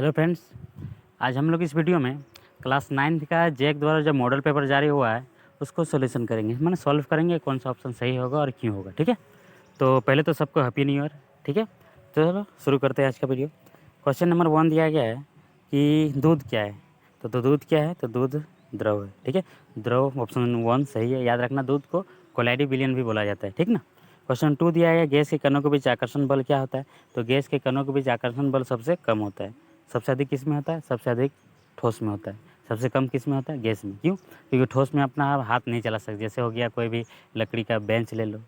Hello friends, आज हम लोग इस वीडियो में क्लास 9th का जैक द्वारा जो मॉडल पेपर जारी हुआ है उसको सॉल्यूशन करेंगे, माने सॉल्व करेंगे कौन सा ऑप्शन सही होगा और क्यों होगा। ठीक है, तो पहले तो सबको हैप्पी न्यू ईयर। ठीक है, तो चलो शुरू करते हैं आज का वीडियो। क्वेश्चन नंबर 1 दिया गया है कि दूध क्या है। तो दूध क्या है, तो दूध द्रव है। ठीक है, द्रव ऑप्शन 1 सही है। याद रखना, दूध को कोलाइडी विलयन भी बोला जाता है। ठीक ना। क्वेश्चन 2 दिया गया, गैस के कणों के बीच आकर्षण बल क्या होता है। तो गैस के कणों के बीच आकर्षण बल सबसे कम होता है। सबसे अधिक किस में होता है, सबसे अधिक ठोस में होता है। सबसे कम किस में होता है, गैस में। क्यों, क्योंकि ठोस में अपना आप हाथ नहीं चला सकते। जैसे हो गया कोई भी लकड़ी का बेंच ले लो,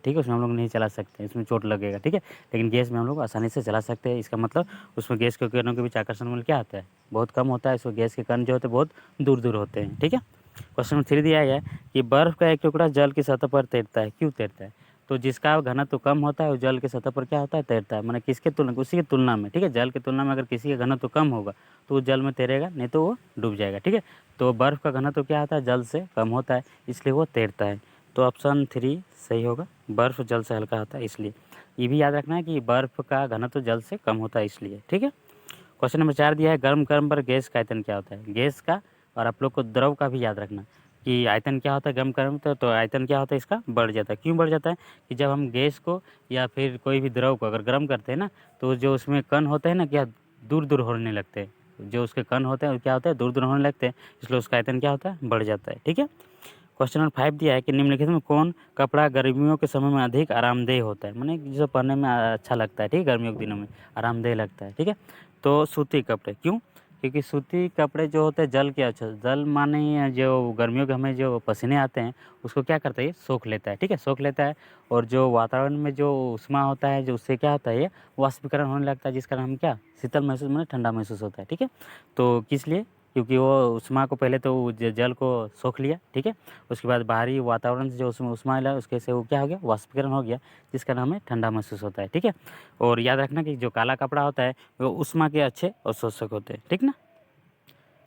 ठीक है, उसमें हम लोग नहीं चला सकते, इसमें चोट लगेगा। ठीक है, लेकिन गैस में हम लोग आसानी से चला सकते हैं। इसका मतलब उसमें गैस के किरणों के बीच आकर्षण बल क्या होता है, बहुत कम होता है। इसमें गैस के कण जो होते हैं बहुत दूर दूर होते हैं। ठीक है, क्वेश्चन नंबर 3 दिया गया है कि बर्फ का एक टुकड़ा जल की सतह पर तैरता है, क्यों तैरता है। तो जिसका घनत्व कम होता है वो जल की सतह पर क्या होता है, तैरता है। माने किसके तुलना, उसी की तुलना में। ठीक है, जल की तुलना में अगर किसी का घनत्व कम होगा तो वो जल में तैरेगा, नहीं तो वो डूब जाएगा। ठीक है, तो बर्फ का घनत्व क्या होता है, जल से कम होता है, इसलिए वो तैरता है। तो ऑप्शन 3 सही होगा, बर्फ जल से हल्का होता है इसलिए। ये भी याद रखना है कि बर्फ का घनत्व जल से कम होता है इसलिए। ठीक है, क्वेश्चन नंबर 4 दिया है, गर्म गर्म पर गैस का आयतन क्या होता है। गैस का और आप लोग को द्रव का भी याद रखना कि आयतन क्या होता है गर्म गर्म, तो आयतन क्या होता है इसका, बढ़ जाता है। क्यों बढ़ जाता है, कि जब हम गैस को या फिर कोई भी द्रव को अगर गर्म करते हैं ना, तो जो उसमें कण होते हैं ना, क्या दूर दूर होने लगते हैं। जो उसके कण होते हैं वो क्या होता है, दूर दूर होने लगते हैं, इसलिए उसका आयतन क्या होता है, बढ़ जाता है। ठीक है, क्वेश्चन नंबर 5 दिया है कि निम्नलिखित में कौन कपड़ा गर्मियों के समय में अधिक आरामदेह होता है, माने जो पहनने में अच्छा लगता है। ठीक है, गर्मियों के दिनों में आरामदेह लगता है। ठीक है, तो सूती कपड़े। क्यों, क्योंकि सूती कपड़े जो होते हैं जल के, अच्छा जल माने जो गर्मियों के हमें जो पसीने आते हैं उसको क्या करता है, ये सोख लेता है। ठीक है, सोख लेता है, और जो वातावरण में जो उष्मा होता है जो उससे क्या होता है, ये वाष्पीकरण होने लगता है, जिस कारण हम क्या शीतल महसूस, माने ठंडा महसूस होता है। ठीक है, तो किस लिए, क्योंकि वो उष्मा को पहले तो जल को सोख लिया। ठीक है, उसके बाद बाहरी वातावरण से जो उसमें उष्मा मिला उसके से वो क्या हो गया, वाष्पीकरण हो गया, जिस कारण हमें ठंडा महसूस होता है। ठीक है, और याद रखना कि जो काला कपड़ा होता है वो उष्मा के अच्छे अवशोषक होते हैं। ठीक ना।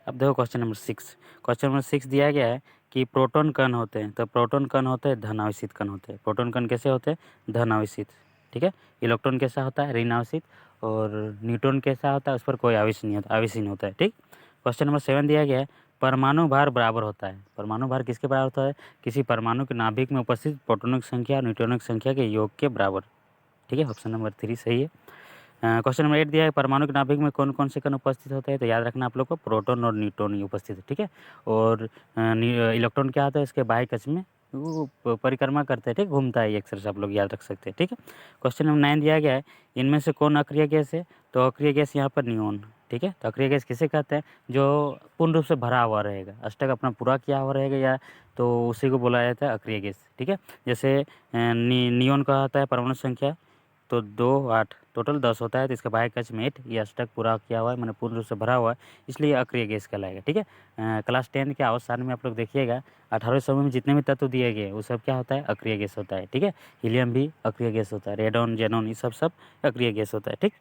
अब देखो क्वेश्चन नंबर 6। क्वेश्चन नंबर 6 दिया गया है कि प्रोटॉन कण होते हैं। तो प्रोटॉन कण होते हैं धन आवेशित कण होते हैं। प्रोटॉन कण कैसे होते हैं, धन आवेशित। ठीक है, इलेक्ट्रॉन कैसा होता है, ऋण आवेशित, और न्यूट्रॉन कैसा होता है, उस पर कोई आवेश नहीं होता, आवेश नहीं होता है। ठीक, क्वेश्चन नंबर 7 दिया गया है, परमाणु भार बराबर होता है। परमाणु भार किसके बराबर होता है, किसी परमाणु के नाभिक में उपस्थित प्रोटॉनों की संख्या और न्यूट्रॉनों की संख्या के योग के बराबर। ठीक है, ऑप्शन नंबर 3 सही है। क्वेश्चन नंबर 8 दिया है, परमाणु के नाभिक में कौन कौन से कण उपस्थित होते हैं। तो याद रखना आप लोग को, प्रोटॉन और न्यूट्रॉन ही उपस्थित है। ठीक है, और इलेक्ट्रॉन क्या होता है इसके बाह्य कक्ष में, वो परिक्रमा करते हैं। ठीक, घूमता है ये अक्सर से, आप लोग याद रख सकते हैं। ठीक है, क्वेश्चन नंबर 9 दिया गया है, इनमें से कौन अक्रिय गैस है। तो अक्रिय गैस यहाँ पर नियोन। ठीक है, तो अक्रिय गैस किसे कहते हैं, जो पूर्ण रूप से भरा हुआ रहेगा, अष्टक अपना पूरा किया हुआ रहेगा, या तो उसी को बोला जाता है अक्रिय गैस। ठीक है, जैसे नियोन का होता है परमाणु संख्या तो 2 8 टोटल 10 होता है, तो इसका बाह्य कक्ष में 8, ये अष्टक पूरा किया हुआ है, मैंने पूर्ण रूप से भरा हुआ है, इसलिए अक्रिय गैस कहलाएगा। ठीक है, क्लास 10 के अवसान में आप लोग देखिएगा 18वें समूह में जितने भी तत्व दिए गए वो सब क्या होता है, अक्रिय गैस होता है। ठीक है, हीलियम भी अक्रिय गैस होता है, रेडॉन जेनॉन ये सब अक्रिय गैस होता है। ठीक,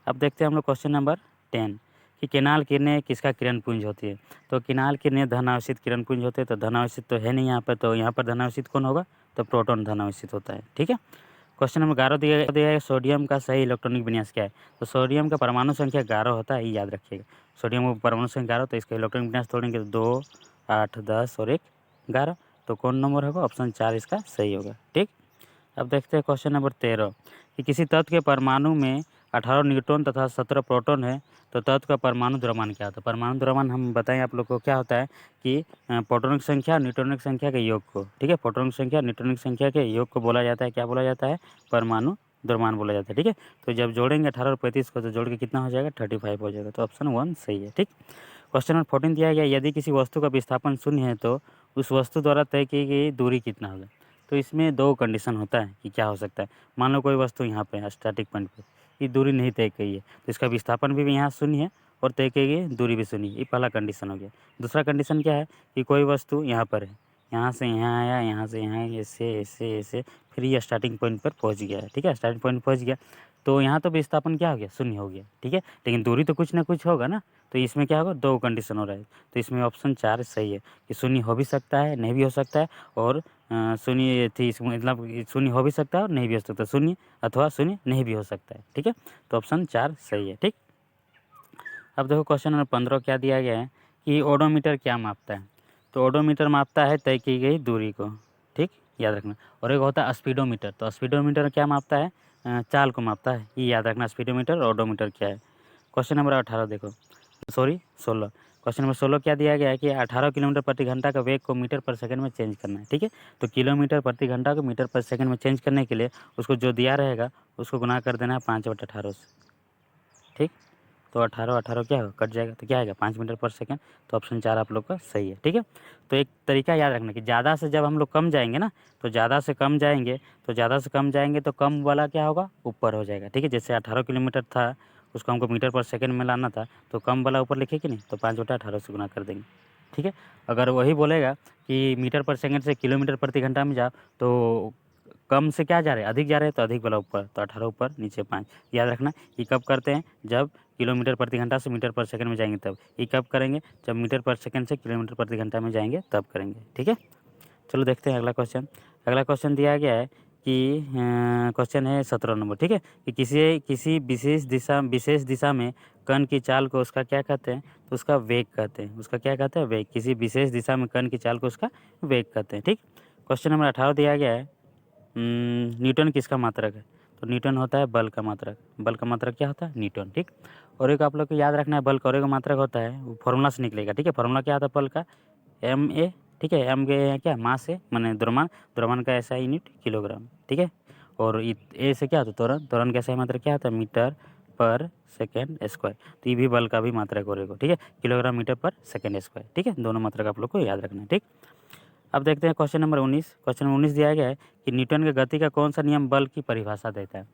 अब देखते हैं हम लोग क्वेश्चन नंबर 10 कि किनाल किरणें किसका किरण पुंज होती है। तो किनाल किरणें धनावेशित किरण पुंज होते हैं। तो धनावेशित तो है नहीं यहाँ पर, तो यहाँ पर धनावेशित कौन होगा, तो प्रोटॉन धनावेशित होता है। ठीक है, क्वेश्चन नंबर 11 दिया है, सोडियम का सही इलेक्ट्रॉनिक विन्यास क्या है। तो सोडियम का परमाणु संख्या 11 होता है, ये याद रखिएगा। सोडियम का परमाणु संख्या 11, तो इसका इलेक्ट्रॉनिक विन्यास तोड़ेंगे तो 2 8 10 और 1 11, तो कौन नंबर होगा, ऑप्शन 4 इसका सही होगा। ठीक, अब देखते हैं क्वेश्चन नंबर 13 कि किसी तत्व के परमाणु में 18 न्यूट्रॉन तथा 17 प्रोटॉन है, तो तत्व का परमाणु द्रव्यमान क्या होता है। परमाणु द्रव्यमान हम बताएं आप लोग को क्या होता है कि प्रोटॉन की संख्या न्यूट्रॉन की संख्या के योग को, ठीक है, प्रोटॉन की संख्या न्यूट्रॉन की संख्या के योग को बोला जाता है, क्या बोला जाता है, परमाणु द्रव्यमान बोला जाता है। ठीक है, तो जब जोड़ेंगे 18 और 35 को तो जोड़ के कितना हो जाएगा, 35 हो जाएगा, तो ऑप्शन 1 सही है। ठीक, क्वेश्चन नंबर 14 दिया गया, यदि किसी वस्तु का विस्थापन शून्य है तो उस वस्तु द्वारा तय की गई दूरी कितना होगा। तो इसमें 2 कंडीशन होता है कि क्या हो सकता है। मान लो कोई वस्तु यहाँ पे है स्टैटिक पॉइंट पे, ये दूरी नहीं तय की है, तो इसका विस्थापन भी यहाँ शून्य है और तय की गई दूरी भी शून्य है, ये पहला कंडीशन हो गया। दूसरा कंडीशन क्या है कि कोई वस्तु यहाँ पर है, यहाँ से यहाँ आया, यहाँ से यहाँ ऐसे ऐसे ऐसे, फिर ये स्टार्टिंग पॉइंट पर पहुँच गया है। ठीक है, स्टार्टिंग पॉइंट पहुँच गया, तो यहाँ तो विस्थापन क्या हो गया, शून्य हो गया। ठीक है, लेकिन दूरी तो कुछ ना कुछ होगा ना, तो इसमें क्या होगा, 2 कंडीशन हो रहा है, तो इसमें ऑप्शन 4 सही है कि शून्य हो भी सकता है, नहीं भी हो सकता है, और शून्य थी इसमें, मतलब शून्य हो भी सकता है और नहीं भी हो सकता, शून्य अथवा शून्य नहीं भी हो सकता है। ठीक है, तो ऑप्शन 4 सही है। ठीक, अब देखो क्वेश्चन नंबर 15 क्या दिया गया है कि ओडोमीटर क्या मापता है। तो ओडोमीटर मापता है तय की गई दूरी को, ठीक, याद रखना। और एक होता है स्पीडोमीटर, तो स्पीडोमीटर क्या मापता है, चाल को मापता है, ये याद रखना। स्पीडोमीटर और ओडोमीटर क्या है। क्वेश्चन नंबर 18 देखो, सॉरी 16। क्वेश्चन नंबर 16 क्या दिया गया है कि 18 किलोमीटर प्रति घंटा का वेग को मीटर पर सेकंड में चेंज करना है, ठीक है। तो किलोमीटर प्रति घंटा को मीटर पर सेकंड में चेंज करने के लिए उसको जो दिया रहेगा उसको गुना कर देना है 5/18 से, ठीक। तो 18 क्या होगा, कट जाएगा, तो क्या आएगा 5 मीटर पर सेकंड। तो ऑप्शन 4 आप लोग का सही है, ठीक है। तो एक तरीका याद रखना कि ज़्यादा से जब हम लोग कम जाएंगे ना, तो ज़्यादा से कम जाएंगे, तो ज़्यादा से कम जाएंगे तो कम वाला क्या होगा, ऊपर हो जाएगा, ठीक है। जैसे 18 किलोमीटर था, उसको हमको मीटर पर सेकंड में लाना था, तो कम वाला ऊपर लिखे कि नहीं, तो 5/18 से गुना कर देंगे, ठीक है। अगर वही बोलेगा कि मीटर पर सेकंड से किलोमीटर प्रति घंटा में जाओ, तो कम से क्या जा रहे हैं, अधिक जा रहे हैं, तो अधिक वाला ऊपर, तो 18 ऊपर नीचे 5। याद रखना ये कब करते हैं, जब किलोमीटर प्रति घंटा से मीटर पर सेकंड में जाएंगे तब। ये कब करेंगे, जब मीटर पर सेकंड से किलोमीटर प्रति घंटा में जाएंगे तब करेंगे, ठीक है। चलो देखते हैं अगला क्वेश्चन। अगला क्वेश्चन दिया गया है कि क्वेश्चन है 17 नंबर, ठीक है, कि किसी किसी विशेष दिशा में कण की चाल को उसका क्या कहते हैं, तो उसका वेग कहते हैं। उसका क्या कहते हैं, वेग। किसी विशेष दिशा में कण की चाल को उसका वेग कहते हैं, ठीक। क्वेश्चन नंबर 18 दिया गया है, न्यूटन किसका मात्रक है। तो न्यूटन होता है बल का मात्रक। बल का मात्रक क्या होता है, न्यूटन, ठीक। और एक आप लोग को याद रखना है, बल का और एक मात्रक होता है, वो फॉर्मूला से निकलेगा, ठीक है। फॉर्मूला क्या होता है बल का, MA, ठीक है। एम के क्या, मास है, माने द्रव्यमान, द्रव्यमान का ऐसा यूनिट किलोग्राम, ठीक है। और ए से क्या होता है, त्वरण, त्वरण का ऐसा मात्रक क्या होता है, मीटर पर सेकेंड स्क्वायर। तो ये भी बल का भी मात्रक हो रहेगा, ठीक है, किलोग्राम मीटर पर सेकेंड स्क्वायर, ठीक है। दोनों मात्रक आप लोग को याद रखना है, ठीक। अब देखते हैं क्वेश्चन नंबर 19। क्वेश्चन नंबर 19 दिया गया है कि न्यूटन के गति का कौन सा नियम बल की परिभाषा देता है।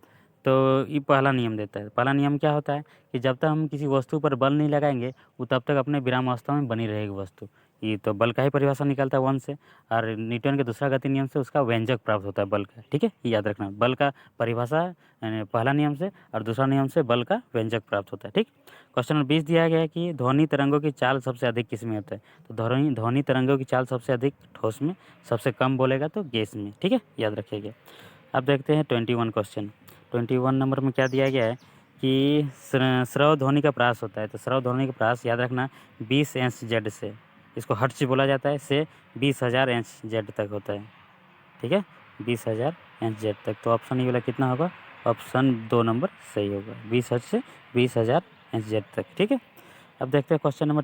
तो ये पहला नियम देता है। पहला नियम क्या होता है कि जब तक हम किसी वस्तु पर बल नहीं लगाएंगे वो तब तक अपने विरामावस्था में बनी रहेगी वस्तु। ये तो बल का ही परिभाषा निकलता है 1 से। और न्यूटन के दूसरा गति नियम से उसका व्यंजक प्राप्त होता है बल का, ठीक है। ये याद रखना, बल का परिभाषा यानी पहला नियम से, और दूसरा नियम से बल का व्यंजक प्राप्त होता है, ठीक। क्वेश्चन नंबर 20 दिया गया है कि ध्वनि तरंगों की चाल सबसे अधिक किस में होता है। तो ध्वनि तरंगों की चाल सबसे अधिक ठोस में, सबसे कम बोलेगा तो गैस में, ठीक है, याद रखिएगा। अब देखते हैं 21 क्वेश्चन। 21 नंबर में क्या दिया गया है कि स्रव ध्वनि का प्रास होता है। तो स्रव ध्वनि का प्रास याद रखना 20 Hz से, इसको हर्ट्ज बोला जाता है, से 20,000 Hz तक होता है, ठीक है, 20,000 Hz तक। तो ऑप्शन ये वाला कितना होगा, ऑप्शन 2 नंबर सही होगा, 20 हर्ट्ज से 20,000 Hz तक, ठीक है। अब देखते हैं क्वेश्चन नंबर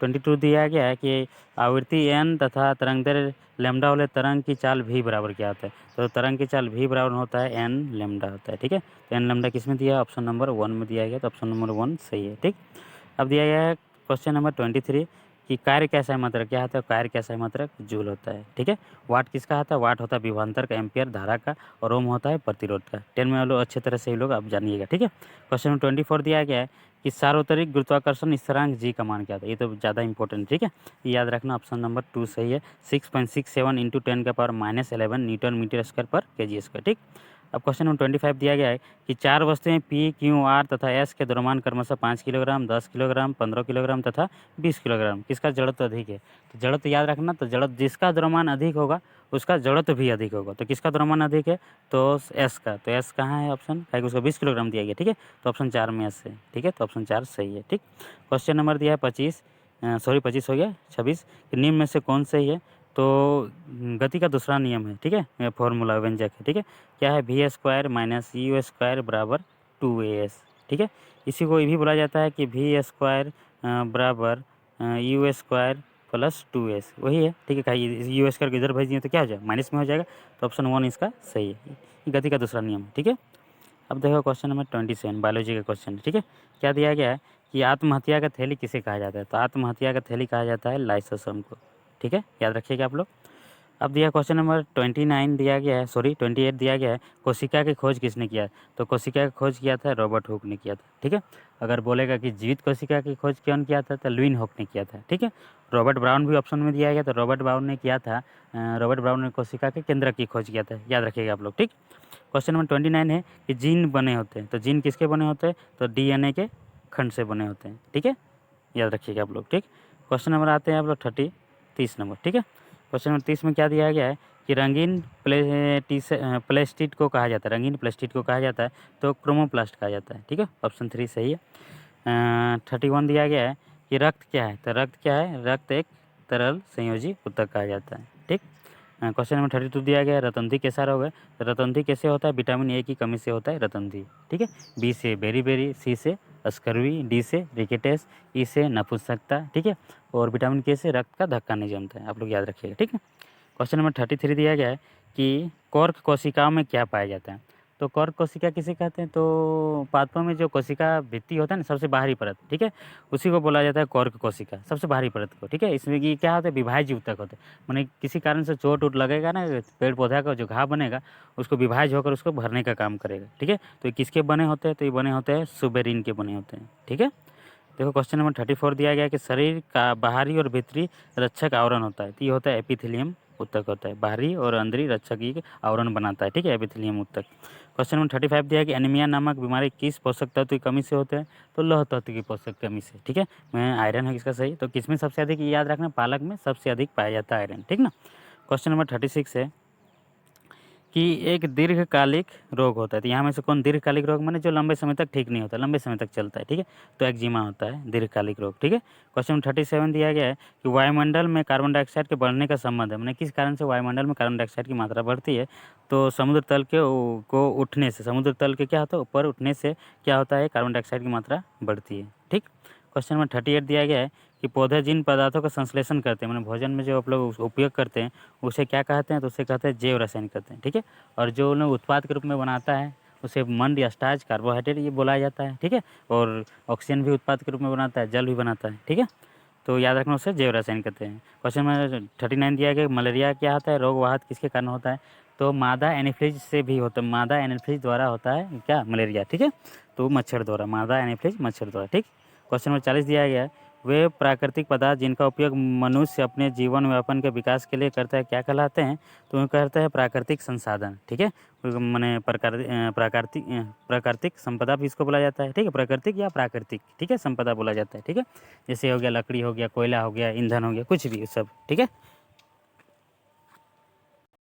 22 दिया गया है कि आवृत्ति n तथा तरंगदैर्घ्य लैम्डा वाले तरंग की चाल v बराबर क्या होता है। तो तरंग की चाल v बराबर होता है n लैम्डा होता है, ठीक है। तो n लैम्डा किस में दिया है, ऑप्शन नंबर 1 में दिया गया, तो ऑप्शन नंबर 1 सही है, ठीक। अब दिया गया है क्वेश्चन नंबर 23 कि कार्य कैसा है मात्रक क्या होता है। कार्य कैसा है मात्रक जूल होता है, ठीक है। वाट किसका होता है, वाट होता है विभवांतर का, एम्पियर धारा का, और ओम होता है प्रतिरोध का। 10 में लोग अच्छे तरह से ये लोग आप जानिएगा, ठीक है। क्वेश्चन नंबर 24 दिया गया है कि सार्वत्रिक गुरुत्वाकर्षण स्थिरांक जी का मान क्या था। ये तो ज़्यादा इंपॉर्टेंट, ठीक है, ये याद रखना, ऑप्शन नंबर 2 सही है। 6.67 × 10⁻11 न्यूटन मीटर स्क्वायर पर kg स्क्वायर, ठीक। अब क्वेश्चन नंबर 25 दिया गया है कि 4 वस्तुएं P, Q, R तथा S के द्रव्यमान क्रमशः 5 किलोग्राम, 10 किलोग्राम, 15 किलोग्राम तथा 20 किलोग्राम, किसका जड़त्व अधिक है। तो जड़त्व याद रखना, तो जड़त्व जिसका द्रव्यमान अधिक होगा उसका जड़त्व भी अधिक होगा। तो किसका द्रव्यमान अधिक है, तो S का। तो S कहाँ है ऑप्शन, है कि उसको 20 किलोग्राम दिया गया, ठीक है। तो ऑप्शन 4 में S है, ठीक है, तो ऑप्शन 4 सही है, ठीक। क्वेश्चन नंबर दिया है 25 हो गया 26, कि निम्न में से कौन सही है। तो गति का दूसरा नियम है, ठीक है, फॉर्मूला व्यंजक है, ठीक है, क्या है, v² - u² बराबर 2as, ठीक है। इसी को ये भी बोला जाता है कि v² बराबर u² प्लस 2s, वही है, ठीक है। खाई u² को इधर भेज दिए तो क्या हो जाएगा, माइनस में हो जाएगा, तो ऑप्शन 1 इसका सही है। ये गति का दूसरा नियम है, ठीक है। अब देखो क्वेश्चन नंबर 27 बायोलॉजी का क्वेश्चन, ठीक है। क्या दिया गया है कि आत्महत्या का थैली किसे कहा जाता है। तो आत्महत्या का थैली कहा जाता है लाइसोसोम को, ठीक है, याद रखिएगा आप लोग। अब दिया क्वेश्चन नंबर 29 दिया गया है, सॉरी 28 दिया गया है, कोशिका की खोज किसने किया। तो कोशिका की खोज किया था रॉबर्ट हुक ने किया था, ठीक है। अगर बोलेगा कि जीवित कोशिका की खोज कौन किया था, तो लुईन हुक ने किया था, ठीक है। रॉबर्ट ब्राउन भी ऑप्शन में दिया गया, तो रॉबर्ट ब्राउन ने किया था। रॉबर्ट ब्राउन ने कोशिका के केंद्र की खोज किया था, याद रखिएगा आप लोग, ठीक। क्वेश्चन नंबर 29 है कि जीन बने होते हैं। तो जीन किसके बने होते हैं, तो DNA के खंड से बने होते हैं, ठीक है, याद रखिएगा आप लोग, ठीक। क्वेश्चन नंबर आते हैं आप लोग 30 नंबर, ठीक है। क्वेश्चन नंबर 30 में क्या दिया गया है कि रंगीन प्लेस्टिड को कहा जाता है, रंगीन प्लास्टिड को कहा जाता है तो क्रोमोप्लास्ट कहा जाता है, ठीक है, ऑप्शन 3 सही है। 31 दिया गया है कि रक्त क्या है, तो रक्त क्या है, रक्त एक तरल संयोजी ऊतक कहा जाता है। ठीक। क्वेश्चन नंबर 32 दिया गया है रतंधी कैसा रोग है, तो रतंधी कैसे होता है, विटामिन ए की कमी से होता है रतंधी। ठीक है। बी से बेरी, सी से स्कर्वी, डी से रिकेटस, ई से नपुंसकता। ठीक है। और विटामिन के से रक्त का धक्का नहीं जमता है, आप लोग याद रखिएगा। ठीक है। क्वेश्चन नंबर 33 दिया गया है कि कॉर्क कोशिकाओं में क्या पाया जाता है, तो कॉर्क कोशिका किसे कहते हैं, तो पादपों में जो कोशिका भित्ति होता है ना, सबसे बाहरी परत, ठीक है, उसी को बोला जाता है कॉर्क कोशिका, सबसे बाहरी परत को। ठीक है। इसमें कि क्या होता है, विभाज्य ऊतक होते हैं, माने किसी कारण से चोट उट लगेगा ना, पेड़ पौधा का जो घाव बनेगा उसको विभाज्य होकर उसको भरने का काम करेगा। ठीक है। तो ये किसके बने होते हैं, तो ये बने होते हैं सुबेरिन के बने होते हैं। ठीक है। देखो क्वेश्चन नंबर 34 दिया गया है कि शरीर का बाहरी और भीतरी रक्षक आवरण होता है, तो ये होता है एपिथेलियम ऊतक होता है, बाहरी और अंदरी रक्षक ही आवरण बनाता है। ठीक है। एपिथेलियम ऊतक। क्वेश्चन नंबर 35 दिया है कि एनीमिया नामक बीमारी किस पोषक तत्व की कमी से होते हैं, तो लौह तत्व की पोषक कमी से। ठीक है। मैं आयरन है इसका सही, तो किसमें सबसे अधिक, याद रखना पालक में सबसे अधिक पाया जाता है आयरन। ठीक ना। क्वेश्चन नंबर 36 है कि एक दीर्घकालिक रोग होता है, तो यहाँ में से कौन दीर्घकालिक रोग, माने जो लंबे समय तक ठीक नहीं होता, लंबे समय तक चलता है। ठीक है। तो एक्जिमा होता है दीर्घकालिक रोग। ठीक है। क्वेश्चन 37 दिया गया है कि वायुमंडल में कार्बन डाइऑक्साइड के बढ़ने का संबंध है, माने किस कारण से वायुमंडल में कार्बन डाइऑक्साइड की मात्रा बढ़ती है, तो समुद्र तल के को उठने से, समुद्र तल के क्या होता है, ऊपर उठने से क्या होता है, कार्बन डाइऑक्साइड की मात्रा बढ़ती है। ठीक। क्वेश्चन नंबर 38 दिया गया है कि पौधे जिन पदार्थों का संश्लेषण करते हैं, मैंने भोजन में जो आप लोग उपयोग करते हैं उसे क्या कहते हैं, तो उसे कहते हैं जैव रसायन कहते हैं। ठीक है। और जो उन्हें उत्पाद के रूप में बनाता है उसे मंड या स्टार्च, कार्बोहाइड्रेट ये बोला जाता है। ठीक है। और ऑक्सीजन भी उत्पाद के रूप में बनाता है, जल भी बनाता है। ठीक है। तो याद रखना उसे जैव रसायन कहते हैं। क्वेश्चन नंबर 39 दिया गया मलेरिया क्या होता है, रोग वाहक किसके कारण होता है, तो मादा एनीफ्लीज से भी होता है, मादा एनीफ्लीज द्वारा होता है क्या, मलेरिया। ठीक है। तो मच्छर द्वारा, मादा एनीफ्लीज मच्छर द्वारा। ठीक। क्वेश्चन नंबर 40 दिया गया है वे प्राकृतिक पदार्थ जिनका उपयोग मनुष्य अपने जीवन यापन के विकास के लिए करता है क्या कहलाते हैं, तो उन्हें कहते हैं प्राकृतिक संसाधन। ठीक है। मैंने प्राकृतिक संपदा भी इसको बोला जाता है। ठीक है। प्राकृतिक या प्राकृतिक, ठीक है, संपदा बोला जाता है। ठीक है। जैसे हो गया लकड़ी, हो गया कोयला, हो गया ईंधन, हो गया कुछ भी सब। ठीक है।